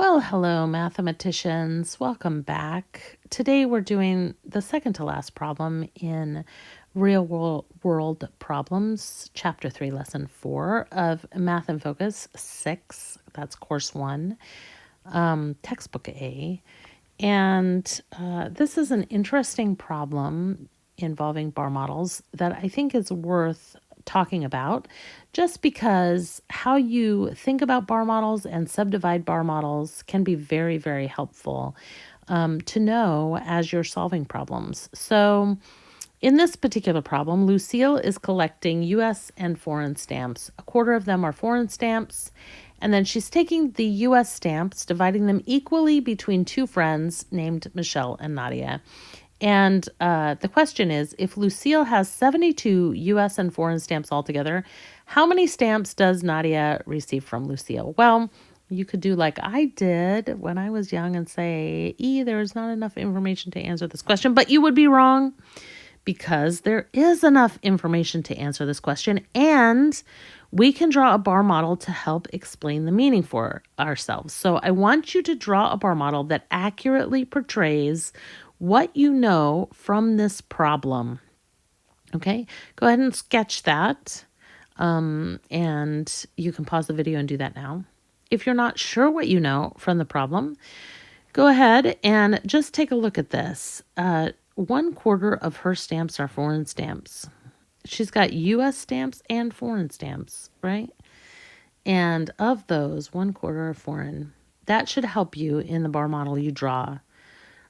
Well, hello, mathematicians. Welcome back. Today we're doing the second to last problem in Real World Problems, Chapter 3, Lesson 4 of Math in Focus 6. That's Course 1, Textbook A. And this is an interesting problem involving bar models that I think is worth talking about, just because how you think about bar models and subdivide bar models can be very, very helpful to know as you're solving problems. So in this particular problem, Lucille is collecting U.S. and foreign stamps. A quarter of them are foreign stamps, and then she's taking the U.S. stamps, dividing them equally between two friends named Michelle and Nadia. And the question is, if Lucille has 72 U.S. and foreign stamps altogether, how many stamps does Nadia receive from Lucille? Well, you could do like I did when I was young and say, there's not enough information to answer this question, but you would be wrong because there is enough information to answer this question, and we can draw a bar model to help explain the meaning for ourselves. So I want you to draw a bar model that accurately portrays what you know from this problem. Okay, go ahead and sketch that. And you can pause the video and do that now. If you're not sure what you know from the problem, go ahead and just take a look at this. 1/4 of her stamps are foreign stamps. She's got U.S. stamps and foreign stamps, right? And of those, 1/4 are foreign. That should help you in the bar model you draw,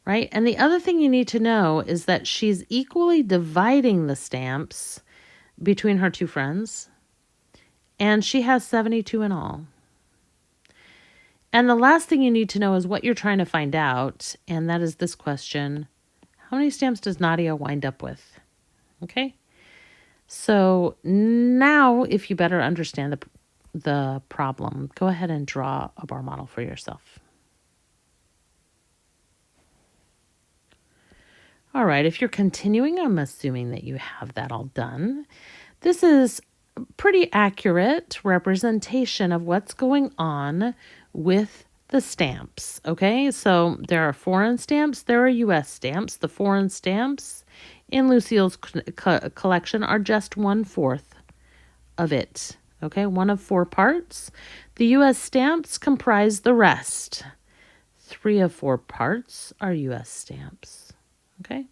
right? And the other thing you need to know is that she's equally dividing the stamps between her two friends, and she has 72 in all. And the last thing you need to know is what you're trying to find out, and that is this question: how many stamps does Nadia wind up with? Okay? So now, if you better understand the problem, go ahead and draw a bar model for yourself. All right, if you're continuing, I'm assuming that you have that all done. This is a pretty accurate representation of what's going on with the stamps, okay? So there are foreign stamps, there are U.S. stamps. The foreign stamps in Lucille's collection are just 1/4 of it, okay? 1 of 4 parts. The U.S. stamps comprise the rest. 3 of 4 parts are U.S. stamps, okay?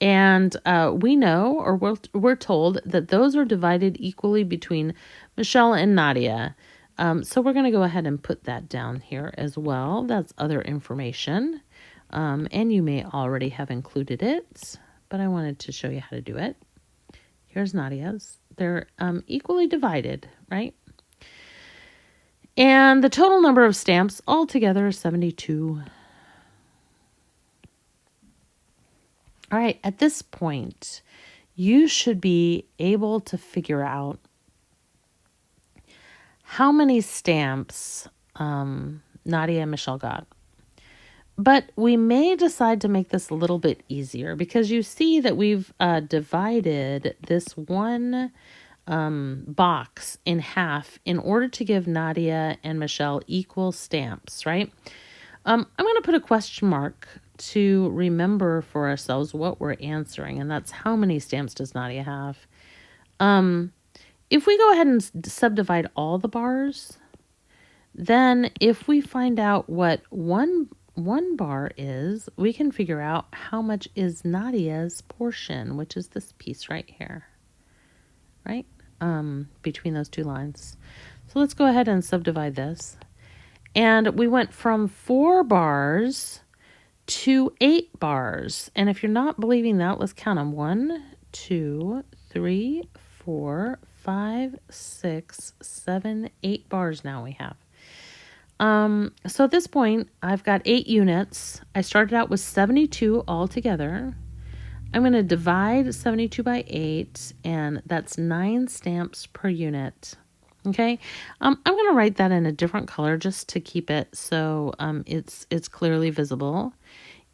And we know, or we're told, that those are divided equally between Michelle and Nadia. So we're going to go ahead and put that down here as well. That's other information. And you may already have included it, but I wanted to show you how to do it. Here's Nadia's. They're equally divided, right? And the total number of stamps altogether is 72. All right, at this point, you should be able to figure out how many stamps Nadia and Michelle got. But we may decide to make this a little bit easier because you see that we've divided this one box in half in order to give Nadia and Michelle equal stamps, right? I'm going to put a question mark to remember for ourselves what we're answering, and that's how many stamps does Nadia have. If we go ahead and subdivide all the bars, then if we find out what one bar is, we can figure out how much is Nadia's portion, which is this piece right here, right? Between those two lines. So let's go ahead and subdivide this. And we went from 4 bars to 8 bars. And if you're not believing that, let's count them. 1, 2, 3, 4, 5, 6, 7, 8 bars now we have. So at this point, I've got 8 units. I started out with 72 altogether. I'm going to divide 72 by 8, and that's 9 stamps per unit. Okay, I'm going to write that in a different color just to keep it so it's clearly visible.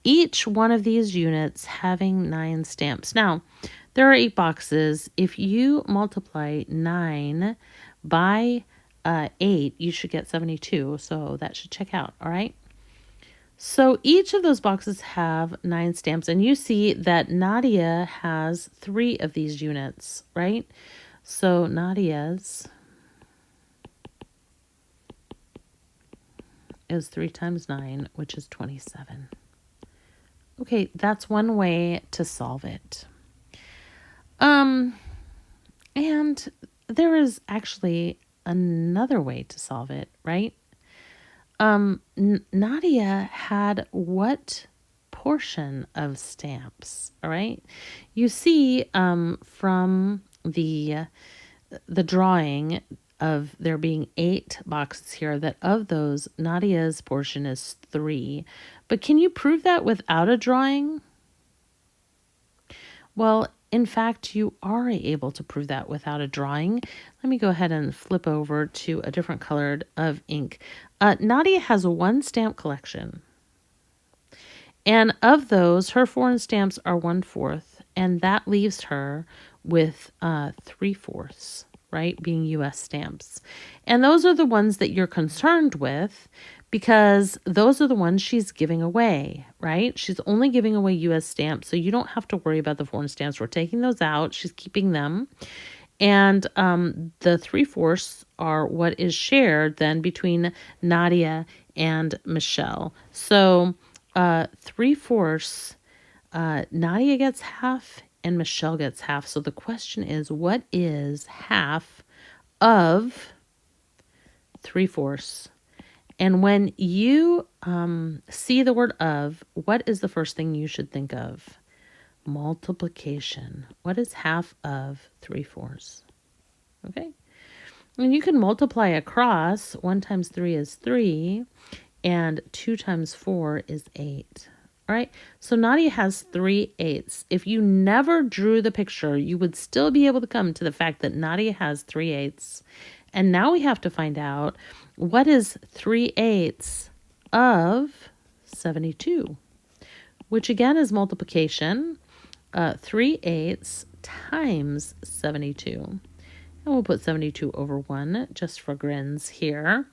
Each one of these units having 9 stamps. Now, there are 8 boxes. If you multiply 9 by 8, you should get 72. So that should check out. All right. So each of those boxes have 9 stamps, and you see that Nadia has 3 of these units, right? So Nadia's is 3 times 9, which is 27. Okay, that's one way to solve it. And there is actually another way to solve it, right? Nadia had what portion of stamps? All right. You see, from the drawing of there being 8 boxes here, that of those, Nadia's portion is 3. But can you prove that without a drawing? Well, in fact, you are able to prove that without a drawing. Let me go ahead and flip over to a different colored of ink. Nadia has 1 stamp collection. And of those, her foreign stamps are 1/4, and that leaves her with 3/4, right, being U.S. stamps. And those are the ones that you're concerned with because those are the ones she's giving away, right? She's only giving away U.S. stamps, so you don't have to worry about the foreign stamps. We're taking those out. She's keeping them. And the 3/4 are what is shared then between Nadia and Michelle. So 3/4, Nadia gets half and Michelle gets half. So the question is, what is half of 3/4? And when you see the word of, what is the first thing you should think of? Multiplication. What is half of 3/4? Okay. And you can multiply across. 1 times 3 is 3. And 2 times 4 is 8. All right. So Nadia has 3/8. If you never drew the picture, you would still be able to come to the fact that Nadia has 3/8. And now we have to find out, what is 3/8 of 72, which again is multiplication. 3/8 times 72. And we'll put 72 over 1 just for grins here.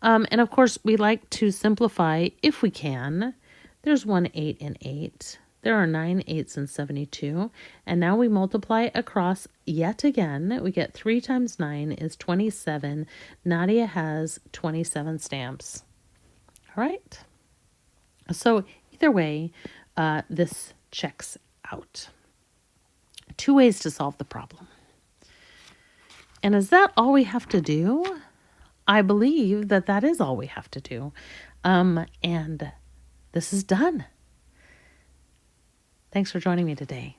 And of course, we like to simplify if we can. There's 1 8 and 8. There are 9 8s in 72. And now we multiply across yet again. We get 3 times 9 is 27. Nadia has 27 stamps. All right. So either way, this checks out. 2 ways to solve the problem. And is that all we have to do? I believe that that is all we have to do. And this is done. Thanks for joining me today.